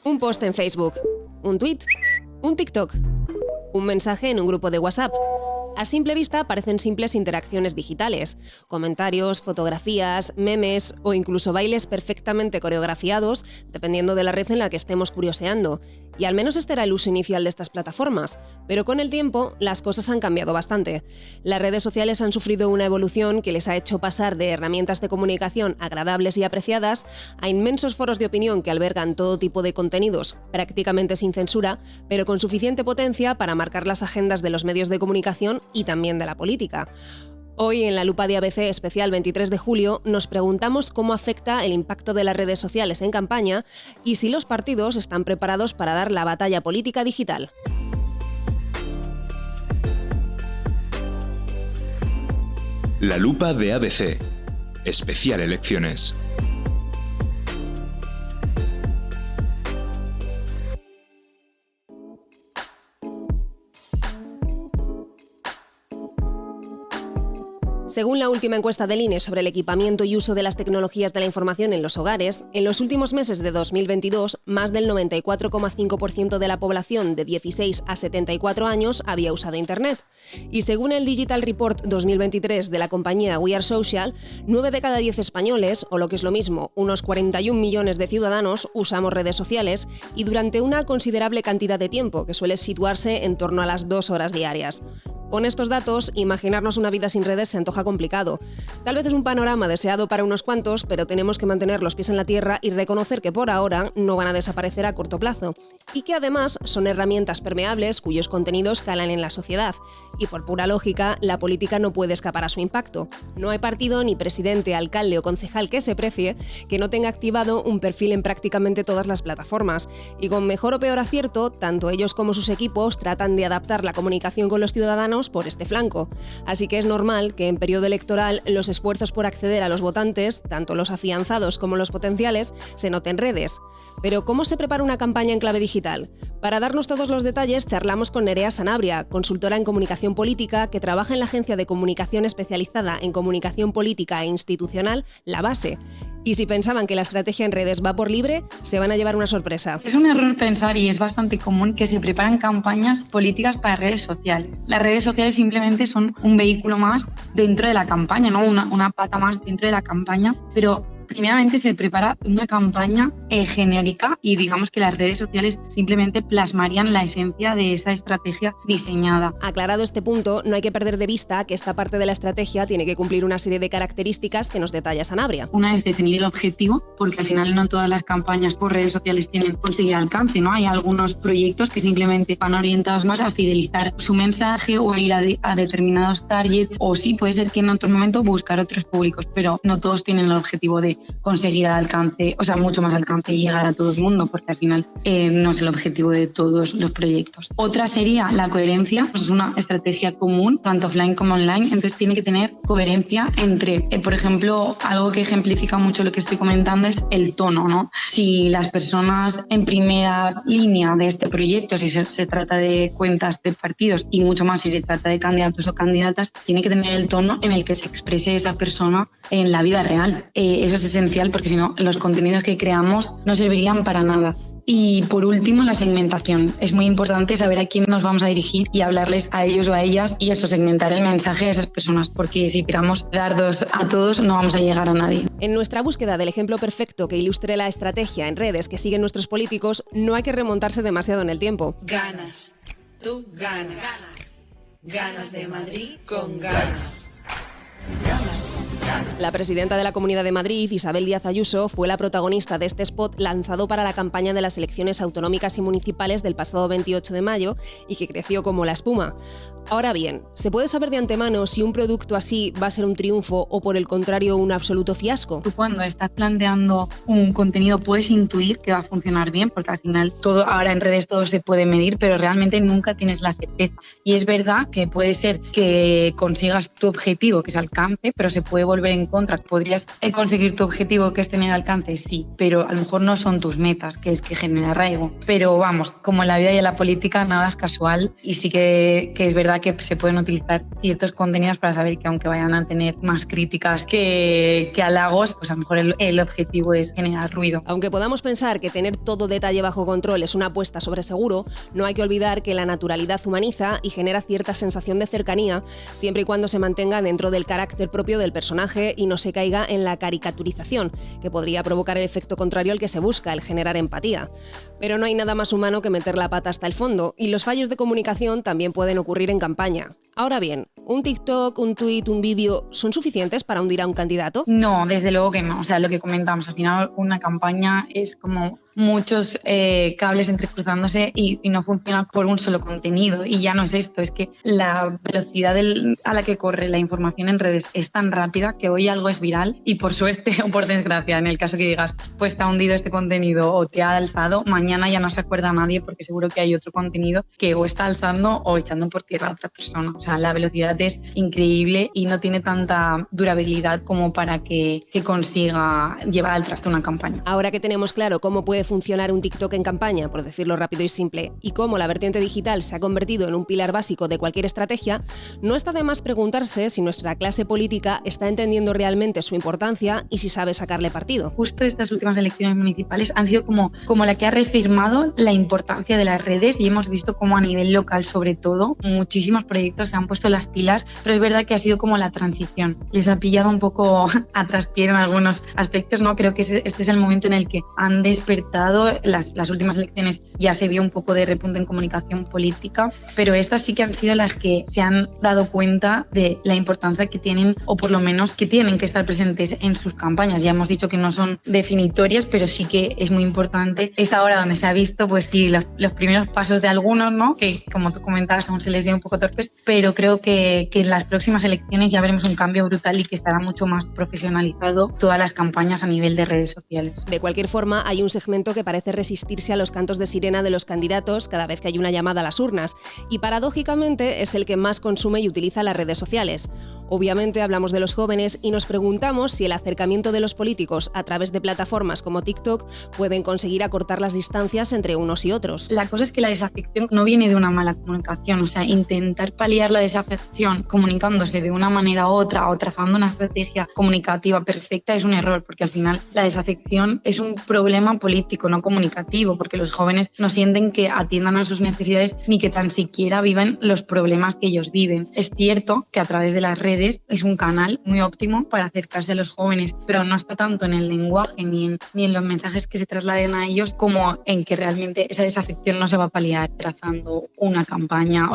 Un post en Facebook, un tweet, un TikTok, un mensaje en un grupo de WhatsApp. A simple vista parecen simples interacciones digitales, comentarios, fotografías, memes o incluso bailes perfectamente coreografiados, dependiendo de la red en la que estemos curioseando. Y al menos este era el uso inicial de estas plataformas, pero con el tiempo las cosas han cambiado bastante. Las redes sociales han sufrido una evolución que les ha hecho pasar de herramientas de comunicación agradables y apreciadas a inmensos foros de opinión que albergan todo tipo de contenidos, prácticamente sin censura, pero con suficiente potencia para marcar las agendas de los medios de comunicación y también de la política. Hoy, en la lupa de ABC especial 23 de julio, nos preguntamos cómo afecta el impacto de las redes sociales en campaña y si los partidos están preparados para dar la batalla política digital. La lupa de ABC, especial elecciones. Según la última encuesta del INE sobre el equipamiento y uso de las tecnologías de la información en los hogares, en los últimos meses de 2022, más del 94,5% de la población de 16 a 74 años había usado Internet. Y según el Digital Report 2023 de la compañía We Are Social, 9 de cada 10 españoles, o lo que es lo mismo, unos 41 millones de ciudadanos, usamos redes sociales y durante una considerable cantidad de tiempo, que suele situarse en torno a las 2 horas diarias. Con estos datos, imaginarnos una vida sin redes se antoja complicado. Tal vez es un panorama deseado para unos cuantos, pero tenemos que mantener los pies en la tierra y reconocer que por ahora no van a desaparecer a corto plazo. Y que además son herramientas permeables cuyos contenidos calan en la sociedad. Y por pura lógica, la política no puede escapar a su impacto. No hay partido, ni presidente, alcalde o concejal que se precie que no tenga activado un perfil en prácticamente todas las plataformas. Y con mejor o peor acierto, tanto ellos como sus equipos tratan de adaptar la comunicación con los ciudadanos por este flanco. Así que es normal que en periodo electoral los esfuerzos por acceder a los votantes, tanto los afianzados como los potenciales, se noten en redes. Pero ¿cómo se prepara una campaña en clave digital? Para darnos todos los detalles charlamos con Nerea Sanabria, consultora en comunicación política que trabaja en la agencia de comunicación especializada en comunicación política e institucional La Base. Y si pensaban que la estrategia en redes va por libre, se van a llevar una sorpresa. Es un error pensar, y es bastante común, que se preparan campañas políticas para redes sociales. Las redes sociales simplemente son un vehículo más dentro de la campaña, ¿no? Una pata más dentro de la campaña, pero primeramente se prepara una campaña genérica y digamos que las redes sociales simplemente plasmarían la esencia de esa estrategia diseñada. Aclarado este punto, no hay que perder de vista que esta parte de la estrategia tiene que cumplir una serie de características que nos detalla Sanabria. Una es definir el objetivo, porque al final no todas las campañas por redes sociales tienen conseguir alcance, ¿no? Hay algunos proyectos que simplemente van orientados más a fidelizar su mensaje o a ir a determinados targets, o sí puede ser que en otro momento buscar otros públicos, pero no todos tienen el objetivo de conseguir alcance, o sea, mucho más alcance y llegar a todo el mundo, porque al final no es el objetivo de todos los proyectos. Otra sería la coherencia, pues es una estrategia común, tanto offline como online, entonces tiene que tener coherencia entre, por ejemplo, algo que ejemplifica mucho lo que estoy comentando es el tono, ¿no? Si las personas en primera línea de este proyecto, si se trata de cuentas de partidos y mucho más si se trata de candidatos o candidatas, tiene que tener el tono en el que se exprese esa persona en la vida real. Eso es esencial porque si no, los contenidos que creamos no servirían para nada. Y por último, la segmentación. Es muy importante saber a quién nos vamos a dirigir y hablarles a ellos o a ellas y eso, segmentar el mensaje a esas personas, porque si tiramos dardos a todos no vamos a llegar a nadie. En nuestra búsqueda del ejemplo perfecto que ilustre la estrategia en redes que siguen nuestros políticos, no hay que remontarse demasiado en el tiempo. Ganas, tú ganas. Ganas de Madrid con ganas. La presidenta de la Comunidad de Madrid, Isabel Díaz Ayuso, fue la protagonista de este spot lanzado para la campaña de las elecciones autonómicas y municipales del pasado 28 de mayo y que creció como la espuma. Ahora bien, ¿se puede saber de antemano si un producto así va a ser un triunfo o por el contrario un absoluto fiasco? Tú cuando estás planteando un contenido puedes intuir que va a funcionar bien, porque al final todo ahora en redes todo se puede medir, pero realmente nunca tienes la certeza. Y es verdad que puede ser que consigas tu objetivo, que es alcance, pero se puede volver volver en contra. ¿Podrías conseguir tu objetivo, que es tener alcance? Sí, pero a lo mejor no son tus metas, que es que genera arraigo. Pero vamos, como en la vida y en la política, nada es casual, y sí que es verdad que se pueden utilizar ciertos contenidos para saber que aunque vayan a tener más críticas que halagos, pues a lo mejor el objetivo es generar ruido. Aunque podamos pensar que tener todo detalle bajo control es una apuesta sobre seguro, no hay que olvidar que la naturalidad humaniza y genera cierta sensación de cercanía, siempre y cuando se mantenga dentro del carácter propio del personaje y no se caiga en la caricaturización, que podría provocar el efecto contrario al que se busca, el generar empatía. Pero no hay nada más humano que meter la pata hasta el fondo, y los fallos de comunicación también pueden ocurrir en campaña. Ahora bien, ¿un TikTok, un tuit, un vídeo son suficientes para hundir a un candidato? No, desde luego que no. O sea, lo que comentamos, al final una campaña es como muchos cables entrecruzándose y no funciona por un solo contenido. Y ya no es esto, es que la velocidad a la que corre la información en redes es tan rápida que hoy algo es viral y por suerte o por desgracia, en el caso que digas, pues te ha hundido este contenido o te ha alzado, mañana ya no se acuerda a nadie porque seguro que hay otro contenido que o está alzando o echando por tierra a otra persona. O sea, la velocidad es increíble y no tiene tanta durabilidad como para que consiga llevar al traste una campaña. Ahora que tenemos claro cómo puede funcionar un TikTok en campaña, por decirlo rápido y simple, y cómo la vertiente digital se ha convertido en un pilar básico de cualquier estrategia, no está de más preguntarse si nuestra clase política está entendiendo realmente su importancia y si sabe sacarle partido. Justo estas últimas elecciones municipales han sido como la que ha reafirmado la importancia de las redes, y hemos visto cómo a nivel local, sobre todo, muchísimos proyectos se han puesto las pilas, pero es verdad que ha sido como la transición. Les ha pillado un poco a traspiés en algunos aspectos, ¿no? Creo que este es el momento en el que han despertado. Las últimas elecciones ya se vio un poco de repunte en comunicación política, pero estas sí que han sido las que se han dado cuenta de la importancia que tienen, o por lo menos que tienen que estar presentes en sus campañas. Ya hemos dicho que no son definitorias, pero sí que es muy importante. Es ahora donde se ha visto, pues sí, los primeros pasos de algunos, ¿no? Que como tú comentabas aún se les ve un poco torpes, pero creo que en las próximas elecciones ya veremos un cambio brutal y que estará mucho más profesionalizado todas las campañas a nivel de redes sociales. De cualquier forma, hay un segmento que parece resistirse a los cantos de sirena de los candidatos cada vez que hay una llamada a las urnas, y paradójicamente es el que más consume y utiliza las redes sociales. Obviamente hablamos de los jóvenes y nos preguntamos si el acercamiento de los políticos a través de plataformas como TikTok pueden conseguir acortar las distancias entre unos y otros. La cosa es que la desafección no viene de una mala comunicación, o sea, intentar paliar la desafección comunicándose de una manera u otra o trazando una estrategia comunicativa perfecta es un error, porque al final la desafección es un problema político, no comunicativo, porque los jóvenes no sienten que atiendan a sus necesidades ni que tan siquiera vivan los problemas que ellos viven. Es cierto que a través de las redes es un canal muy óptimo para acercarse a los jóvenes, pero no está tanto en el lenguaje ni en los mensajes que se trasladen a ellos como en que realmente esa desafección no se va a paliar trazando una campaña,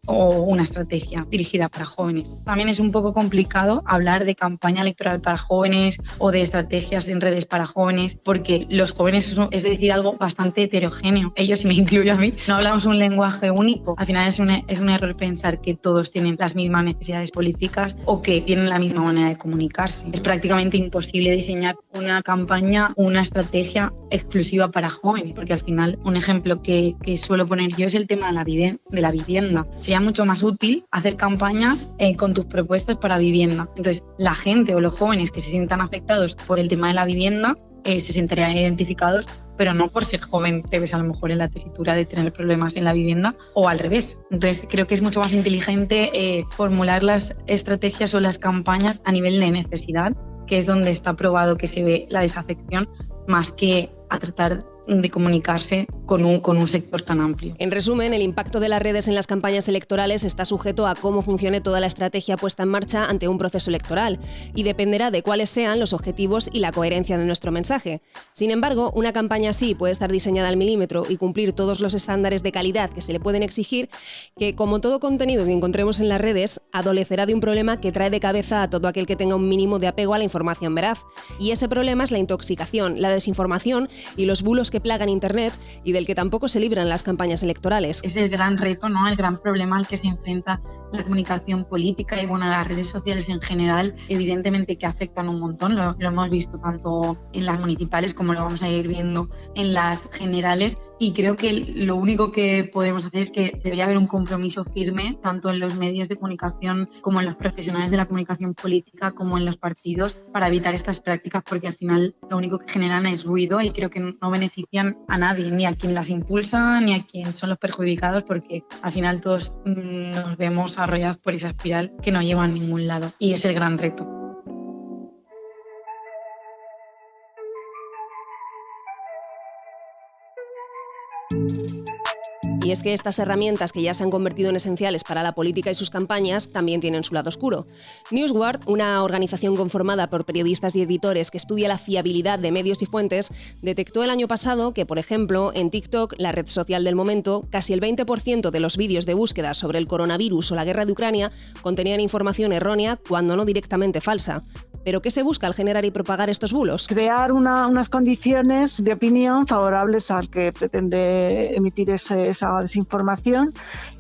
o una estrategia dirigida para jóvenes. También es un poco complicado hablar de campaña electoral para jóvenes o de estrategias en redes para jóvenes, porque los jóvenes es decir algo bastante heterogéneo. Ellos, y me incluyo a mí, no hablamos un lenguaje único. Al final es un error pensar que todos tienen las mismas necesidades políticas o que tienen la misma manera de comunicarse. Es prácticamente imposible diseñar una campaña, una estrategia exclusiva para jóvenes, porque al final un ejemplo que suelo poner yo es el tema de la vivienda. Sería mucho más útil hacer campañas con tus propuestas para vivienda. Entonces, la gente o los jóvenes que se sientan afectados por el tema de la vivienda se sentirían identificados, pero no por ser joven te ves a lo mejor en la tesitura de tener problemas en la vivienda, o al revés. Entonces creo que es mucho más inteligente formular las estrategias o las campañas a nivel de necesidad, que es donde está probado que se ve la desafección, más que a tratar de comunicarse con un sector tan amplio. En resumen, el impacto de las redes en las campañas electorales está sujeto a cómo funcione toda la estrategia puesta en marcha ante un proceso electoral y dependerá de cuáles sean los objetivos y la coherencia de nuestro mensaje. Sin embargo, una campaña así puede estar diseñada al milímetro y cumplir todos los estándares de calidad que se le pueden exigir, que, como todo contenido que encontremos en las redes, adolecerá de un problema que trae de cabeza a todo aquel que tenga un mínimo de apego a la información veraz. Y ese problema es la intoxicación, la desinformación y los bulos que plagan Internet, y del que tampoco se libran las campañas electorales. Es el gran reto, ¿no? El gran problema al que se enfrenta la comunicación política y las redes sociales en general, evidentemente que afectan un montón. Lo hemos visto tanto en las municipales como lo vamos a ir viendo en las generales, y creo que lo único que podemos hacer es que debería haber un compromiso firme, tanto en los medios de comunicación como en los profesionales de la comunicación política, como en los partidos, para evitar estas prácticas, porque al final lo único que generan es ruido y creo que no benefician a nadie, ni a quien las impulsa, ni a quien son los perjudicados, porque al final todos nos vemos arrollados por esa espiral que no lleva a ningún lado, y es el gran reto. Y es que estas herramientas que ya se han convertido en esenciales para la política y sus campañas también tienen su lado oscuro. Newsguard, una organización conformada por periodistas y editores que estudia la fiabilidad de medios y fuentes, detectó el año pasado que, por ejemplo, en TikTok, la red social del momento, casi el 20% de los vídeos de búsqueda sobre el coronavirus o la guerra de Ucrania contenían información errónea, cuando no directamente falsa. ¿Pero qué se busca al generar y propagar estos bulos? Crear unas condiciones de opinión favorables al que pretende emitir esa desinformación,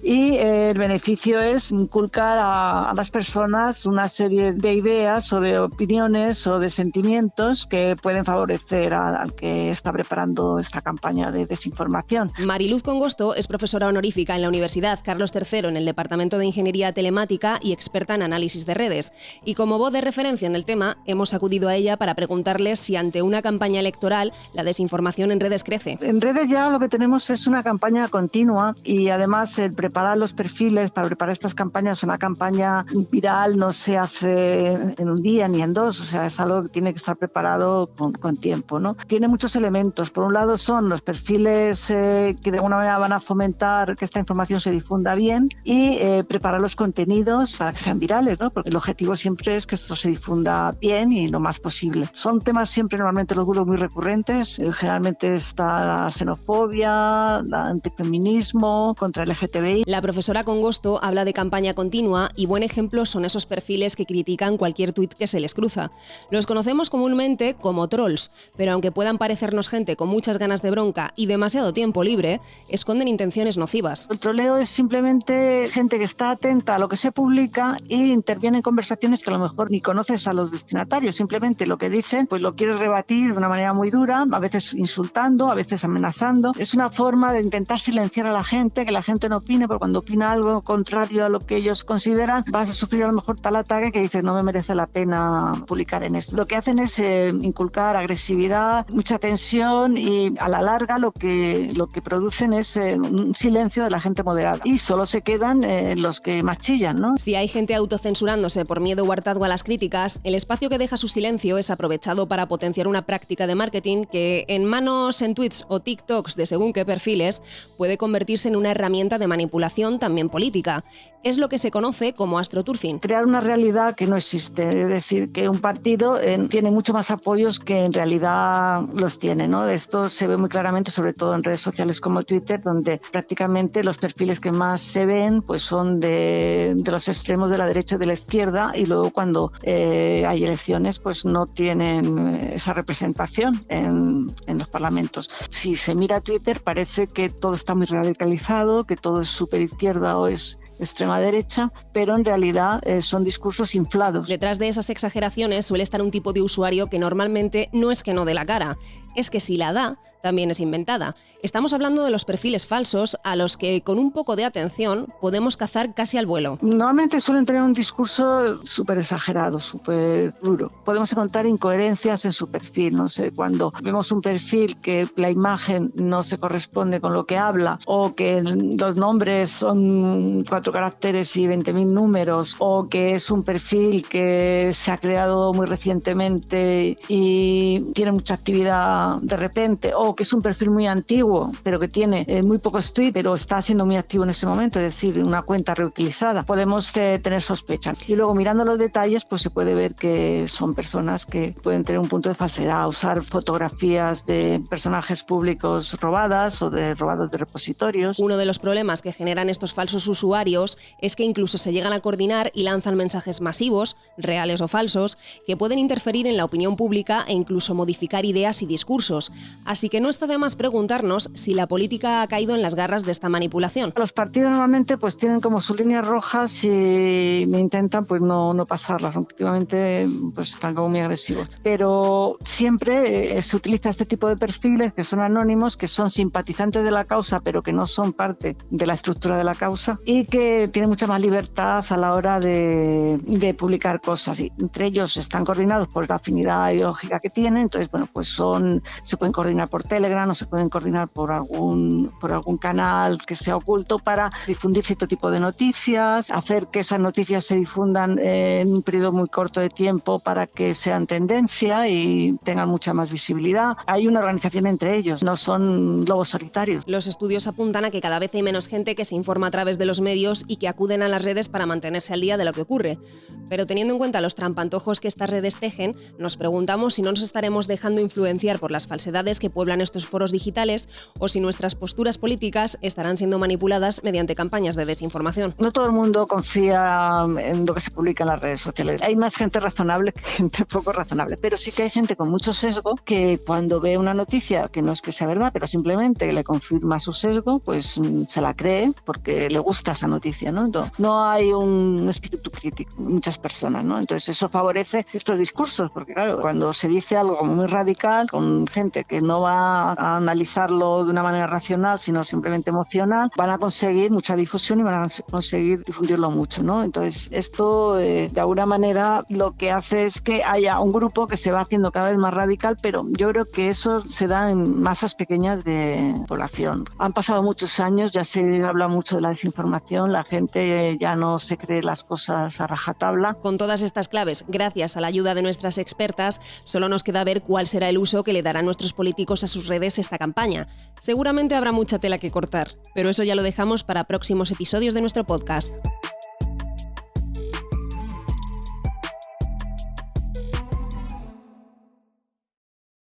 y el beneficio es inculcar a las personas una serie de ideas o de opiniones o de sentimientos que pueden favorecer al que está preparando esta campaña de desinformación. Mariluz Congosto es profesora honorífica en la Universidad Carlos III en el Departamento de Ingeniería Telemática y experta en análisis de redes. Y como voz de referencia en el tema, hemos acudido a ella para preguntarle si ante una campaña electoral la desinformación en redes crece. En redes ya lo que tenemos es una campaña continua, y además el preparar los perfiles para preparar estas campañas, una campaña viral no se hace en un día ni en dos, o sea, es algo que tiene que estar preparado con tiempo, ¿no? Tiene muchos elementos. Por un lado son los perfiles que de alguna manera van a fomentar que esta información se difunda bien, y preparar los contenidos para que sean virales, ¿no? Porque el objetivo siempre es que esto se difunda bien y lo más posible. Son temas siempre normalmente los bulos muy recurrentes. Generalmente está la xenofobia, el antifeminismo, contra el LGTBI. La profesora Congosto habla de campaña continua, y buen ejemplo son esos perfiles que critican cualquier tuit que se les cruza. Los conocemos comúnmente como trolls, pero aunque puedan parecernos gente con muchas ganas de bronca y demasiado tiempo libre, esconden intenciones nocivas. El troleo es simplemente gente que está atenta a lo que se publica y interviene en conversaciones que a lo mejor ni conoces a los destinatarios. Simplemente lo que dicen pues lo quieres rebatir de una manera muy dura, a veces insultando, a veces amenazando. Es una forma de intentar silenciar a la gente, que la gente no opine, porque cuando opina algo contrario a lo que ellos consideran, vas a sufrir a lo mejor tal ataque que dices no me merece la pena publicar en esto. Lo que hacen es inculcar agresividad, mucha tensión, y a la larga lo que producen es un silencio de la gente moderada, y solo se quedan los que más chillan, ¿no? Si hay gente autocensurándose por miedo o hartazgo a las críticas, el espacio que deja su silencio es aprovechado para potenciar una práctica de marketing que, en manos en tweets o TikToks de según qué perfiles, puede convertirse en una herramienta de manipulación también política. Es lo que se conoce como astroturfing. Crear una realidad que no existe, es decir, que un partido tiene mucho más apoyos que en realidad los tiene, ¿no? Esto se ve muy claramente, sobre todo en redes sociales como Twitter, donde prácticamente los perfiles que más se ven pues son de los extremos de la derecha y de la izquierda, y luego cuando hay elecciones pues no tienen esa representación en los parlamentos. Si se mira Twitter parece que todo está muy radicalizado, que todo es súper izquierda o es extrema derecha, pero en realidad son discursos inflados. Detrás de esas exageraciones suele estar un tipo de usuario que normalmente no es que no dé la cara, es que si la da, también es inventada. Estamos hablando de los perfiles falsos, a los que con un poco de atención podemos cazar casi al vuelo. Normalmente suelen tener un discurso súper exagerado, súper duro. Podemos encontrar incoherencias en su perfil, no sé, cuando vemos un perfil que la imagen no se corresponde con lo que habla, o que los nombres son 4 caracteres y 20.000 números, o que es un perfil que se ha creado muy recientemente y tiene mucha actividad de repente, o que es un perfil muy antiguo pero que tiene muy pocos tweets pero está siendo muy activo en ese momento, es decir, una cuenta reutilizada, podemos tener sospechas. Y luego mirando los detalles pues se puede ver que son personas que pueden tener un punto de falsedad, usar fotografías de personajes públicos robadas o robados de repositorios. Uno de los problemas que generan estos falsos usuarios es que incluso se llegan a coordinar y lanzan mensajes masivos, reales o falsos, que pueden interferir en la opinión pública e incluso modificar ideas y discursos. discursos. Así que no está de más preguntarnos si la política ha caído en las garras de esta manipulación. Los partidos normalmente pues tienen como sus líneas rojas y intentan pues no pasarlas, aunque últimamente pues están como muy agresivos. Pero siempre se utiliza este tipo de perfiles que son anónimos, que son simpatizantes de la causa pero que no son parte de la estructura de la causa y que tienen mucha más libertad a la hora de publicar cosas. Y entre ellos están coordinados por la afinidad ideológica que tienen, entonces bueno, pues se pueden coordinar por Telegram o se pueden coordinar por algún canal que sea oculto para difundir cierto tipo de noticias, hacer que esas noticias se difundan en un periodo muy corto de tiempo para que sean tendencia y tengan mucha más visibilidad. Hay una organización entre ellos, no son lobos solitarios. Los estudios apuntan a que cada vez hay menos gente que se informa a través de los medios y que acuden a las redes para mantenerse al día de lo que ocurre. Pero teniendo en cuenta los trampantojos que estas redes tejen, nos preguntamos si no nos estaremos dejando influenciar por las falsedades que pueblan estos foros digitales o si nuestras posturas políticas estarán siendo manipuladas mediante campañas de desinformación. No todo el mundo confía en lo que se publica en las redes sociales. Hay más gente razonable que gente poco razonable, pero sí que hay gente con mucho sesgo que cuando ve una noticia, que no es que sea verdad, pero simplemente le confirma su sesgo, pues se la cree porque le gusta esa noticia, ¿no? No hay un espíritu crítico en muchas personas, ¿no? Entonces eso favorece estos discursos, porque claro, cuando se dice algo como muy radical, con gente que no va a analizarlo de una manera racional, sino simplemente emocional, van a conseguir mucha difusión y van a conseguir difundirlo mucho, ¿no? Entonces esto de alguna manera lo que hace es que haya un grupo que se va haciendo cada vez más radical, pero yo creo que eso se da en masas pequeñas de población. Han pasado muchos años, ya se habla mucho de la desinformación, la gente ya no se cree las cosas a rajatabla. Con todas estas claves, gracias a la ayuda de nuestras expertas, solo nos queda ver cuál será el uso que le darán nuestros políticos a sus redes esta campaña. Seguramente habrá mucha tela que cortar, pero eso ya lo dejamos para próximos episodios de nuestro podcast.